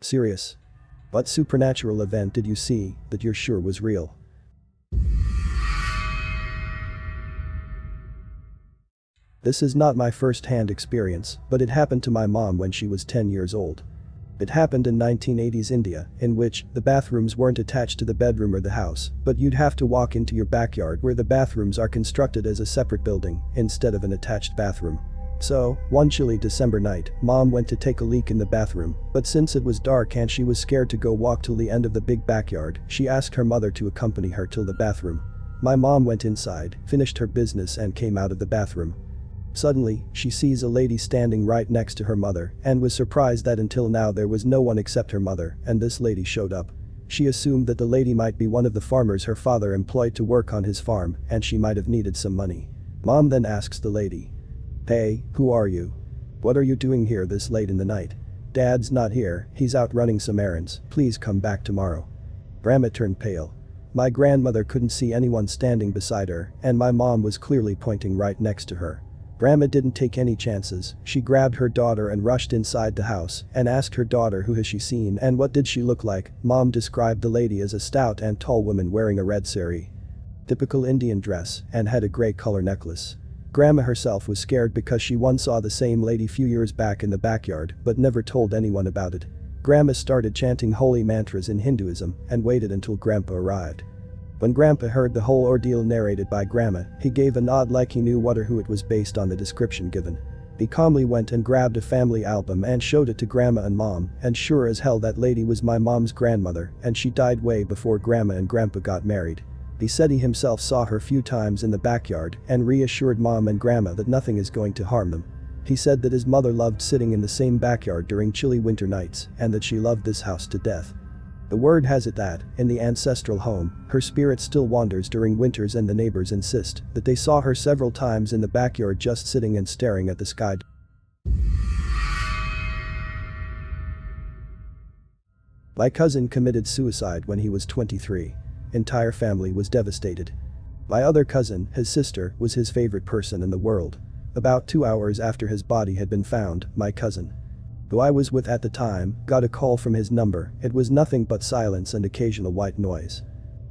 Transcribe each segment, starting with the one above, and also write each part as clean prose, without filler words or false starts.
Serious. What supernatural event did you see that you're sure was real? This is not my first-hand experience, but it happened to my mom when she was 10 years old. It happened in 1980s India, in which the bathrooms weren't attached to the bedroom or the house, but you'd have to walk into your backyard where the bathrooms are constructed as a separate building instead of an attached bathroom. So, one chilly December night, Mom went to take a leak in the bathroom, but since it was dark and she was scared to go walk till the end of the big backyard, she asked her mother to accompany her till the bathroom. My mom went inside, finished her business and came out of the bathroom. Suddenly, she sees a lady standing right next to her mother and was surprised that until now there was no one except her mother, and this lady showed up. She assumed that the lady might be one of the farmers her father employed to work on his farm and she might have needed some money. Mom then asks the lady, "Hey, who are you? What are you doing here this late in the night? Dad's not here, he's out running some errands, please come back tomorrow." Grandma turned pale. My grandmother couldn't see anyone standing beside her and my mom was clearly pointing right next to her. Grandma didn't take any chances, she grabbed her daughter and rushed inside the house and asked her daughter who has she seen and what did she look like. Mom described the lady as a stout and tall woman wearing a red sari, typical Indian dress, and had a grey color necklace. Grandma herself was scared because she once saw the same lady few years back in the backyard but never told anyone about it. Grandma started chanting holy mantras in Hinduism and waited until Grandpa arrived. When Grandpa heard the whole ordeal narrated by Grandma, he gave a nod like he knew what or who it was based on the description given. He calmly went and grabbed a family album and showed it to Grandma and Mom, and sure as hell that lady was my mom's grandmother and she died way before Grandma and Grandpa got married. He said he himself saw her few times in the backyard and reassured Mom and Grandma that nothing is going to harm them. He said that his mother loved sitting in the same backyard during chilly winter nights and that she loved this house to death. The word has it that, in the ancestral home, her spirit still wanders during winters and the neighbors insist that they saw her several times in the backyard just sitting and staring at the sky. My cousin committed suicide when he was 23. Entire family was devastated. My other cousin, his sister, was his favorite person in the world. About 2 hours after his body had been found, my cousin, who I was with at the time, got a call from his number. It was nothing but silence and occasional white noise.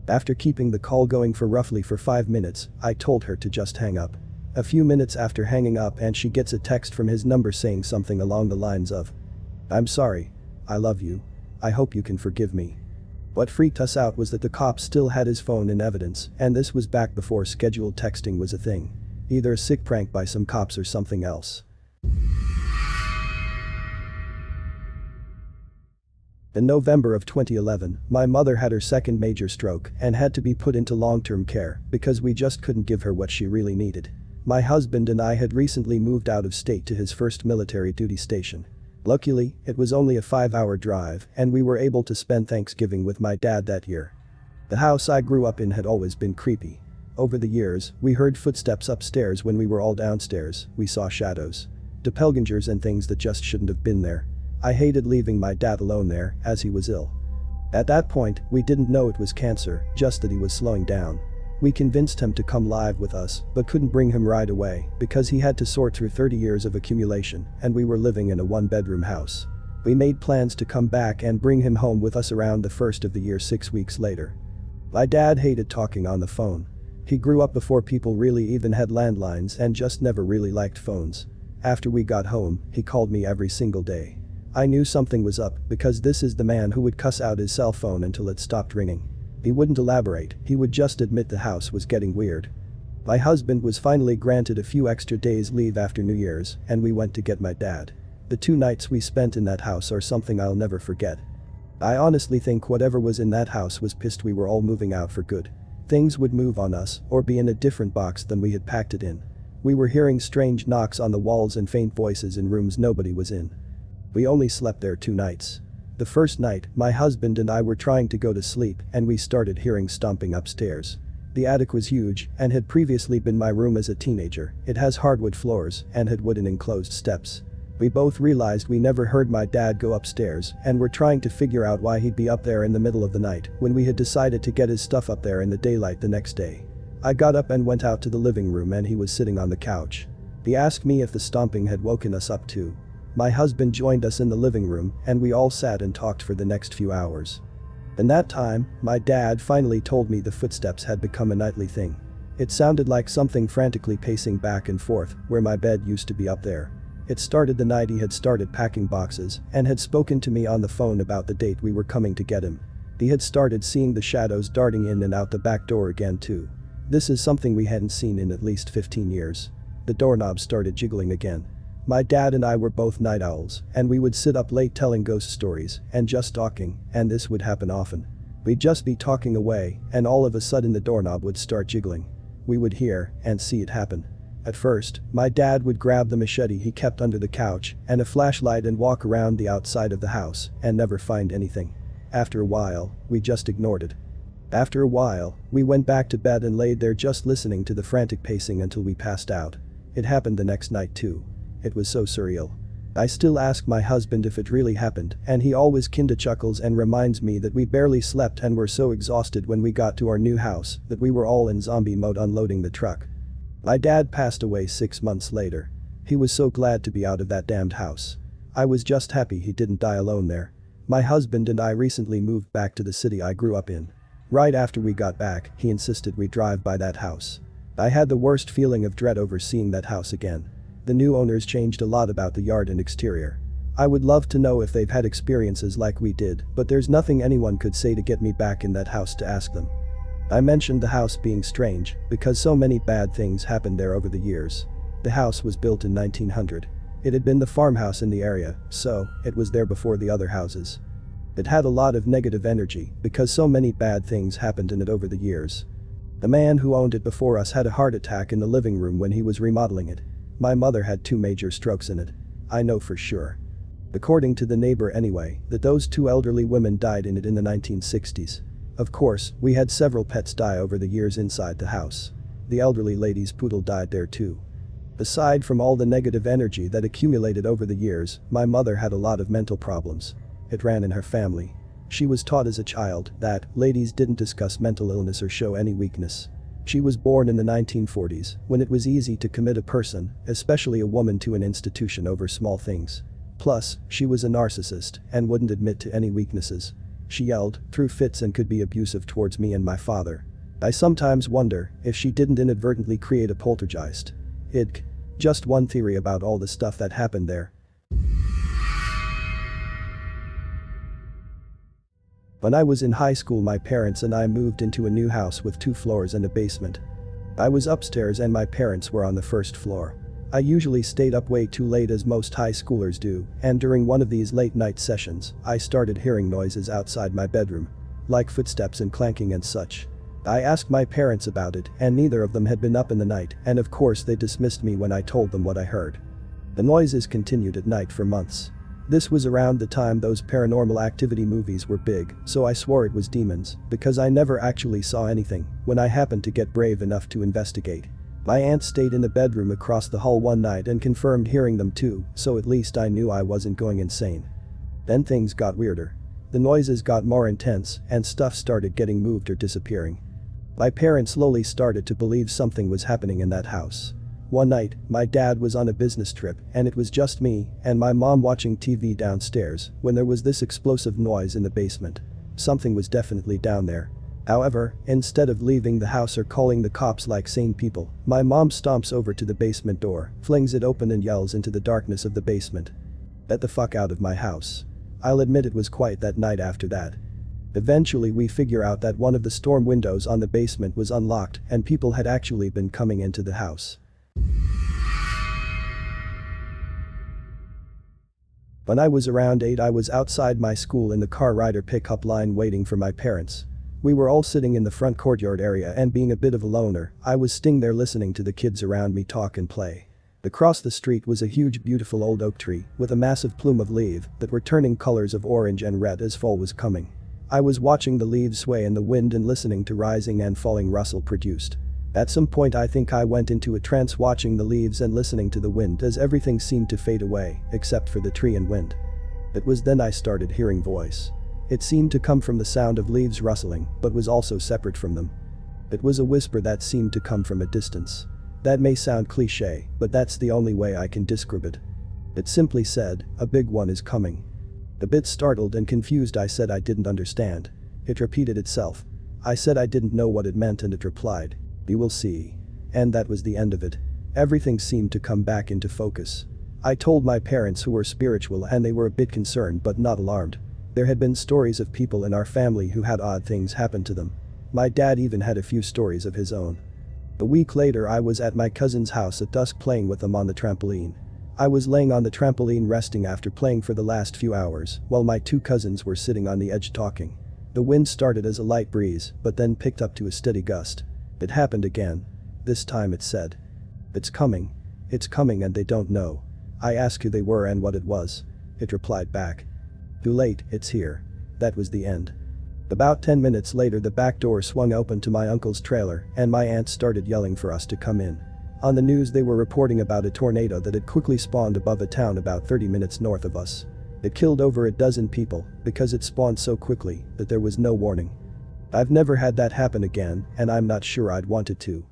After keeping the call going for roughly 5 minutes, I told her to just hang up. A few minutes after hanging up and she gets a text from his number saying something along the lines of, "I'm sorry. I love you. I hope you can forgive me." What freaked us out was that the cops still had his phone in evidence, and this was back before scheduled texting was a thing. Either a sick prank by some cops or something else. In November of 2011, my mother had her second major stroke and had to be put into long-term care because we just couldn't give her what she really needed. My husband and I had recently moved out of state to his first military duty station. Luckily, it was only a 5-hour drive and we were able to spend Thanksgiving with my dad that year. The house I grew up in had always been creepy. Over the years, we heard footsteps upstairs when we were all downstairs, we saw shadows, doppelgangers and things that just shouldn't have been there. I hated leaving my dad alone there, as he was ill. At that point, we didn't know it was cancer, just that he was slowing down. We convinced him to come live with us, but couldn't bring him right away because he had to sort through 30 years of accumulation and we were living in a 1-bedroom house. We made plans to come back and bring him home with us around the first of the year 6 weeks later. My dad hated talking on the phone. He grew up before people really even had landlines and just never really liked phones. After we got home, he called me every single day. I knew something was up because this is the man who would cuss out his cell phone until it stopped ringing. He wouldn't elaborate, he would just admit the house was getting weird. My husband was finally granted a few extra days leave after New Year's and we went to get my dad. The 2 nights we spent in that house are something I'll never forget. I honestly think whatever was in that house was pissed we were all moving out for good. Things would move on us or be in a different box than we had packed it in. We were hearing strange knocks on the walls and faint voices in rooms nobody was in. We only slept there 2 nights. The first night, my husband and I were trying to go to sleep and we started hearing stomping upstairs. The attic was huge and had previously been my room as a teenager. It has hardwood floors and had wooden enclosed steps. We both realized we never heard my dad go upstairs and were trying to figure out why he'd be up there in the middle of the night when we had decided to get his stuff up there in the daylight the next day. I got up and went out to the living room and he was sitting on the couch. He asked me if the stomping had woken us up too. My husband joined us in the living room and we all sat and talked for the next few hours. In that time, my dad finally told me the footsteps had become a nightly thing. It sounded like something frantically pacing back and forth where my bed used to be up there. It started the night he had started packing boxes and had spoken to me on the phone about the date we were coming to get him. He had started seeing the shadows darting in and out the back door again too. This is something we hadn't seen in at least 15 years. The doorknob started jiggling again. My dad and I were both night owls, and we would sit up late telling ghost stories and just talking, and this would happen often. We'd just be talking away, and all of a sudden the doorknob would start jiggling. We would hear and see it happen. At first, my dad would grab the machete he kept under the couch and a flashlight and walk around the outside of the house and never find anything. After a while, we just ignored it. After a while, we went back to bed and laid there just listening to the frantic pacing until we passed out. It happened the next night too. It was so surreal. I still ask my husband if it really happened, and he always kinda chuckles and reminds me that we barely slept and were so exhausted when we got to our new house that we were all in zombie mode unloading the truck. My dad passed away 6 months later. He was so glad to be out of that damned house. I was just happy he didn't die alone there. My husband and I recently moved back to the city I grew up in. Right after we got back, he insisted we drive by that house. I had the worst feeling of dread over seeing that house again. The new owners changed a lot about the yard and exterior. I would love to know if they've had experiences like we did, but there's nothing anyone could say to get me back in that house to ask them. I mentioned the house being strange because so many bad things happened there over the years. The house was built in 1900. It had been the farmhouse in the area, so it was there before the other houses. It had a lot of negative energy because so many bad things happened in it over the years. The man who owned it before us had a heart attack in the living room when he was remodeling it. My mother had 2 major strokes in it. I know for sure. According to the neighbor anyway, that those 2 elderly women died in it in the 1960s. Of course, we had several pets die over the years inside the house. The elderly lady's poodle died there too. Aside from all the negative energy that accumulated over the years, my mother had a lot of mental problems. It ran in her family. She was taught as a child that ladies didn't discuss mental illness or show any weakness. She was born in the 1940s, when it was easy to commit a person, especially a woman, to an institution over small things. Plus, she was a narcissist and wouldn't admit to any weaknesses. She yelled, threw fits and could be abusive towards me and my father. I sometimes wonder if she didn't inadvertently create a poltergeist. Just one theory about all the stuff that happened there. When I was in high school, my parents and I moved into a new house with 2 floors and a basement. I was upstairs and my parents were on the first floor. I usually stayed up way too late, as most high schoolers do, and during one of these late night sessions, I started hearing noises outside my bedroom. Like footsteps and clanking and such. I asked my parents about it and neither of them had been up in the night, and of course they dismissed me when I told them what I heard. The noises continued at night for months. This was around the time those paranormal activity movies were big, so I swore it was demons because I never actually saw anything when I happened to get brave enough to investigate. My aunt stayed in the bedroom across the hall one night and confirmed hearing them too, so at least I knew I wasn't going insane. Then things got weirder. The noises got more intense and stuff started getting moved or disappearing. My parents slowly started to believe something was happening in that house. One night, my dad was on a business trip and it was just me and my mom watching TV downstairs when there was this explosive noise in the basement. Something was definitely down there. However, instead of leaving the house or calling the cops like sane people, my mom stomps over to the basement door, flings it open and yells into the darkness of the basement. "Get the fuck out of my house." I'll admit it was quiet that night after that. Eventually we figure out that one of the storm windows on the basement was unlocked and people had actually been coming into the house. When I was around 8, I was outside my school in the car rider pickup line waiting for my parents. We were all sitting in the front courtyard area and being a bit of a loner, I was sitting there listening to the kids around me talk and play. Across the street was a huge beautiful old oak tree with a massive plume of leaves that were turning colors of orange and red as fall was coming. I was watching the leaves sway in the wind and listening to rising and falling rustle produced. At some point I think I went into a trance watching the leaves and listening to the wind as everything seemed to fade away except for the tree and wind. It was then I started hearing voice. It seemed to come from the sound of leaves rustling but was also separate from them. It was a whisper that seemed to come from a distance. That may sound cliche, but that's the only way I can describe it. It simply said, "A big one is coming." A bit startled and confused, I said I didn't understand. It repeated itself. I said I didn't know what it meant, and it replied, "You will see." And that was the end of it. Everything seemed to come back into focus. I told my parents, who were spiritual, and they were a bit concerned but not alarmed. There had been stories of people in our family who had odd things happen to them. My dad even had a few stories of his own. A week later, I was at my cousin's house at dusk playing with them on the trampoline. I was laying on the trampoline resting after playing for the last few hours, while my two cousins were sitting on the edge talking. The wind started as a light breeze, but then picked up to a steady gust. It happened again. This time it said, "It's coming. It's coming, and they don't know." I asked who they were and what it was. It replied back, "Too late, it's here." That was the end. About 10 minutes later, the back door swung open to my uncle's trailer, and my aunt started yelling for us to come in. On the news, they were reporting about a tornado that had quickly spawned above a town about 30 minutes north of us. It killed over a dozen people because it spawned so quickly that there was no warning. I've never had that happen again, and I'm not sure I'd want it to.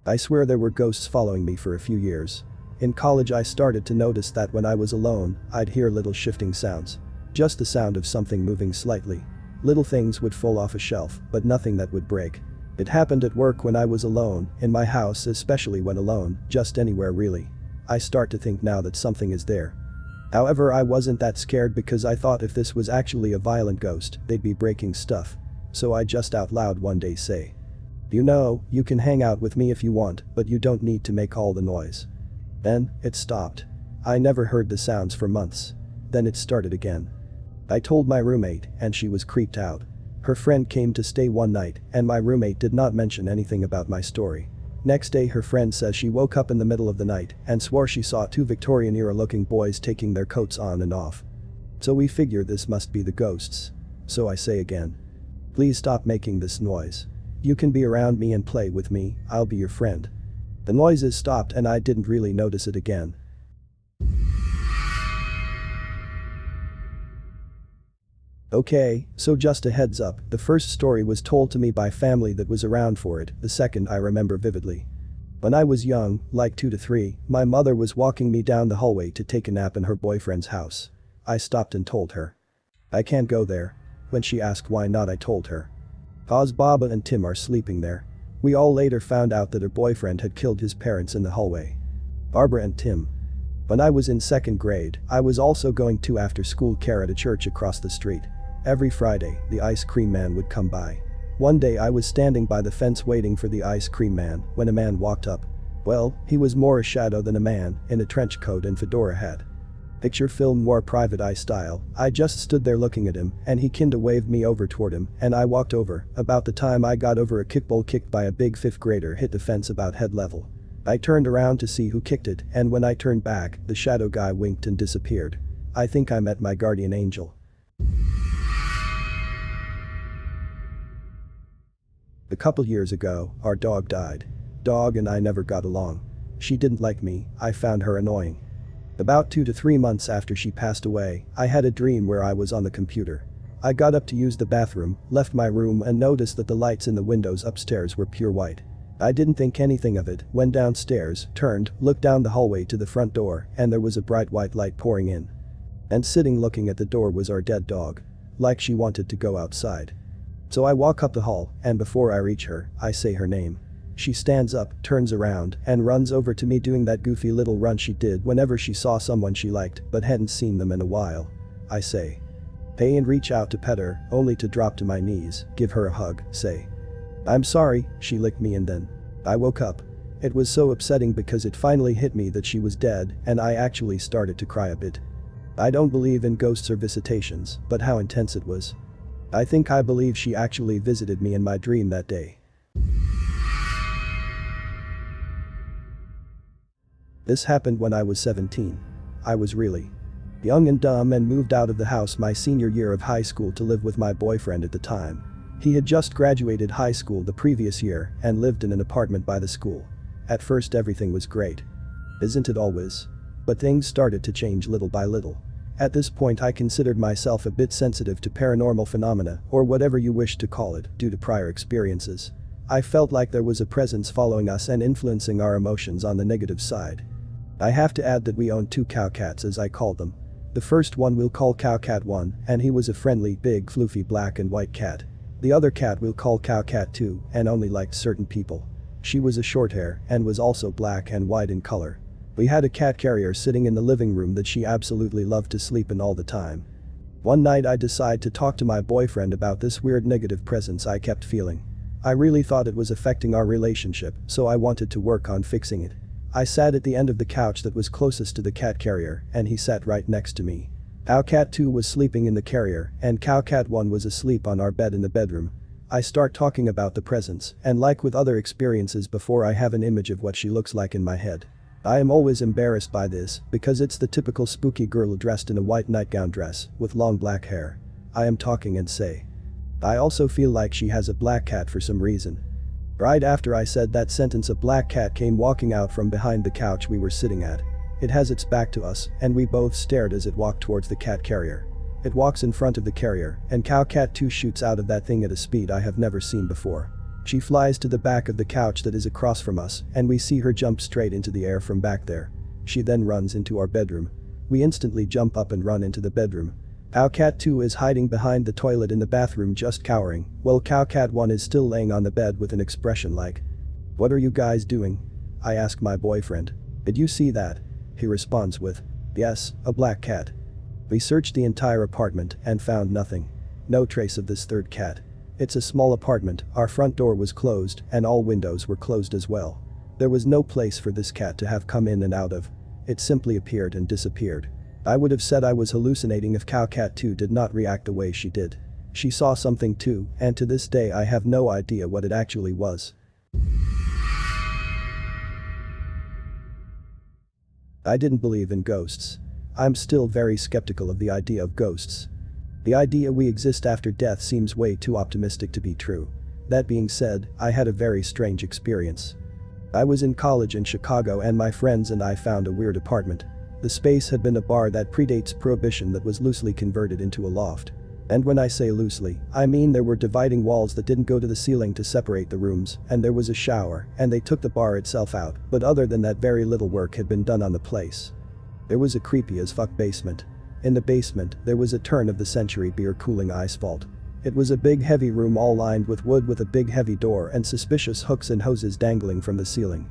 I swear there were ghosts following me for a few years. In college, I started to notice that when I was alone, I'd hear little shifting sounds. Just the sound of something moving slightly. Little things would fall off a shelf, but nothing that would break. It happened at work when I was alone, in my house, especially when alone, just anywhere really. I start to think now that something is there. However, I wasn't that scared because I thought if this was actually a violent ghost, they'd be breaking stuff. So I just out loud one day say, "You know, you can hang out with me if you want, but you don't need to make all the noise." Then, it stopped. I never heard the sounds for months. Then it started again. I told my roommate, and she was creeped out. Her friend came to stay one night, and my roommate did not mention anything about my story. Next day, her friend says she woke up in the middle of the night and swore she saw two Victorian-era looking boys taking their coats on and off. So we figure this must be the ghosts. So I say again, "Please stop making this noise. You can be around me and play with me, I'll be your friend." The noises stopped and I didn't really notice it again. Okay, so just a heads up, the first story was told to me by family that was around for it, the second I remember vividly. When I was young, like 2 to 3, my mother was walking me down the hallway to take a nap in her boyfriend's house. I stopped and told her, "I can't go there." When she asked why not, I told her, "'Cause Baba and Tim are sleeping there." We all later found out that her boyfriend had killed his parents in the hallway. Barbara and Tim. When I was in 2nd grade, I was also going to after-school care at a church across the street. Every Friday, the ice cream man would come by. One day I was standing by the fence waiting for the ice cream man when a man walked up. Well, he was more a shadow than a man, in a trench coat and fedora hat. Picture film noir Private Eye style. I just stood there looking at him, and he kinda waved me over toward him, and I walked over. About the time I got over, a kickball kicked by a big 5th grader hit the fence about head level. I turned around to see who kicked it, and when I turned back, the shadow guy winked and disappeared. I think I met my guardian angel. A couple years ago, our dog died. Dog and I never got along. She didn't like me, I found her annoying. About 2 to 3 months after she passed away, I had a dream where I was on the computer. I got up to use the bathroom, left my room and noticed that the lights in the windows upstairs were pure white. I didn't think anything of it, went downstairs, turned, looked down the hallway to the front door, and there was a bright white light pouring in. And sitting looking at the door was our dead dog. Like she wanted to go outside. So I walk up the hall, and before I reach her, I say her name. She stands up, turns around, and runs over to me doing that goofy little run she did whenever she saw someone she liked but hadn't seen them in a while. I say, "Hey," and reach out to pet her, only to drop to my knees, give her a hug, say, "I'm sorry." She licked me and then I woke up. It was so upsetting because it finally hit me that she was dead, and I actually started to cry a bit. I don't believe in ghosts or visitations, but how intense it was. I think I believe she actually visited me in my dream that day. This happened when I was 17. I was really young and dumb and moved out of the house my senior year of high school to live with my boyfriend at the time. He had just graduated high school the previous year and lived in an apartment by the school. At first everything was great. Isn't it always? But things started to change little by little. At this point I considered myself a bit sensitive to paranormal phenomena or whatever you wish to call it due to prior experiences. I felt like there was a presence following us and influencing our emotions on the negative side. I have to add that we own two cow cats, as I called them. The first one we'll call Cow Cat 1, and he was a friendly, big, floofy black and white cat. The other cat we'll call Cow Cat 2, and only liked certain people. She was a short hair and was also black and white in color. We had a cat carrier sitting in the living room that she absolutely loved to sleep in all the time. One night I decided to talk to my boyfriend about this weird negative presence I kept feeling. I really thought it was affecting our relationship, so I wanted to work on fixing it. I sat at the end of the couch that was closest to the cat carrier, and he sat right next to me. Cow Cat 2 was sleeping in the carrier, and Cow Cat 1 was asleep on our bed in the bedroom. I start talking about the presence, and like with other experiences before, I have an image of what she looks like in my head. I am always embarrassed by this, because it's the typical spooky girl dressed in a white nightgown dress, with long black hair. I am talking and say. I also feel like she has a black cat for some reason. Right after I said that sentence, a black cat came walking out from behind the couch we were sitting at. It has its back to us, and we both stared as it walked towards the cat carrier. It walks in front of the carrier, and Cow Cat 2 shoots out of that thing at a speed I have never seen before. She flies to the back of the couch that is across from us, and we see her jump straight into the air from back there. She then runs into our bedroom. We instantly jump up and run into the bedroom. Cow Cat 2 is hiding behind the toilet in the bathroom, just cowering, while Cow Cat 1 is still laying on the bed with an expression like, "What are you guys doing?" I ask my boyfriend. "Did you see that?" He responds with, "Yes, a black cat." We searched the entire apartment and found nothing. No trace of this third cat. It's a small apartment, our front door was closed and all windows were closed as well. There was no place for this cat to have come in and out of. It simply appeared and disappeared. I would have said I was hallucinating if Cow Cat 2 did not react the way she did. She saw something too, and to this day I have no idea what it actually was. I didn't believe in ghosts. I'm still very skeptical of the idea of ghosts. The idea we exist after death seems way too optimistic to be true. That being said, I had a very strange experience. I was in college in Chicago and my friends and I found a weird apartment. The space had been a bar that predates Prohibition that was loosely converted into a loft. And when I say loosely, I mean there were dividing walls that didn't go to the ceiling to separate the rooms, and there was a shower, and they took the bar itself out, but other than that very little work had been done on the place. There was a creepy as fuck basement. In the basement, there was a turn-of-the-century beer cooling ice vault. It was a big heavy room all lined with wood with a big heavy door and suspicious hooks and hoses dangling from the ceiling.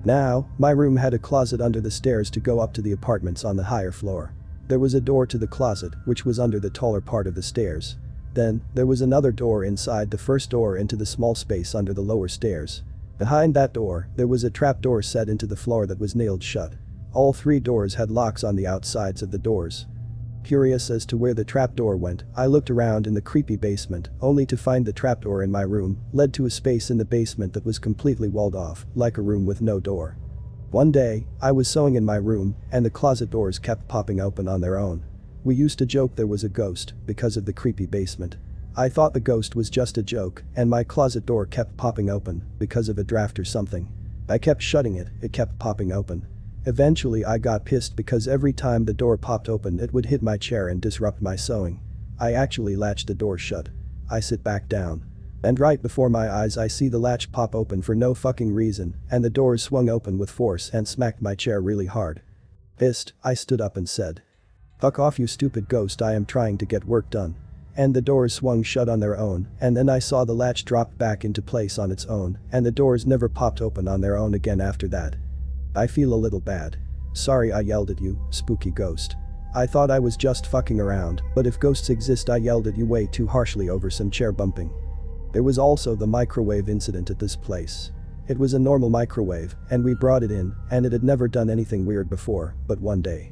Now, my room had a closet under the stairs to go up to the apartments on the higher floor. There was a door to the closet, which was under the taller part of the stairs. Then, there was another door inside the first door into the small space under the lower stairs. Behind that door, there was a trap door set into the floor that was nailed shut. All three doors had locks on the outsides of the doors. Curious as to where the trapdoor went, I looked around in the creepy basement, only to find the trapdoor in my room led to a space in the basement that was completely walled off, like a room with no door. One day, I was sewing in my room, and the closet doors kept popping open on their own. We used to joke there was a ghost, because of the creepy basement. I thought the ghost was just a joke, and my closet door kept popping open, because of a draft or something. I kept shutting it, it kept popping open. Eventually I got pissed because every time the door popped open it would hit my chair and disrupt my sewing. I actually latched the door shut. I sit back down. And right before my eyes I see the latch pop open for no fucking reason, and the doors swung open with force and smacked my chair really hard. Pissed, I stood up and said, "Fuck off you stupid ghost, I am trying to get work done." And the doors swung shut on their own, and then I saw the latch drop back into place on its own, and the doors never popped open on their own again after that. I feel a little bad. Sorry I yelled at you, spooky ghost. I thought I was just fucking around, but if ghosts exist I yelled at you way too harshly over some chair bumping. There was also the microwave incident at this place. It was a normal microwave, and we brought it in, and it had never done anything weird before, but one day.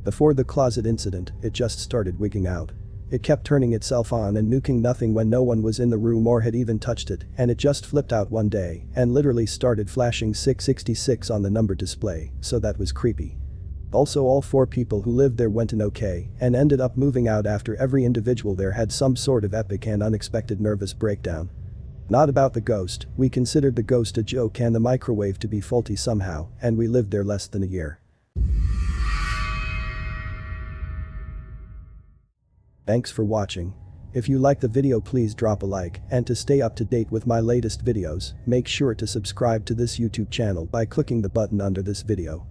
Before the closet incident, it just started wigging out. It kept turning itself on and nuking nothing when no one was in the room or had even touched it, and it just flipped out one day and literally started flashing 666 on the number display, so that was creepy. Also, all 4 people who lived there went in okay and ended up moving out after every individual there had some sort of epic and unexpected nervous breakdown. Not about the ghost, we considered the ghost a joke and the microwave to be faulty somehow, and we lived there less than a year. Thanks for watching. If you like the video, please drop a like, and to stay up to date with my latest videos, make sure to subscribe to this YouTube channel by clicking the button under this video.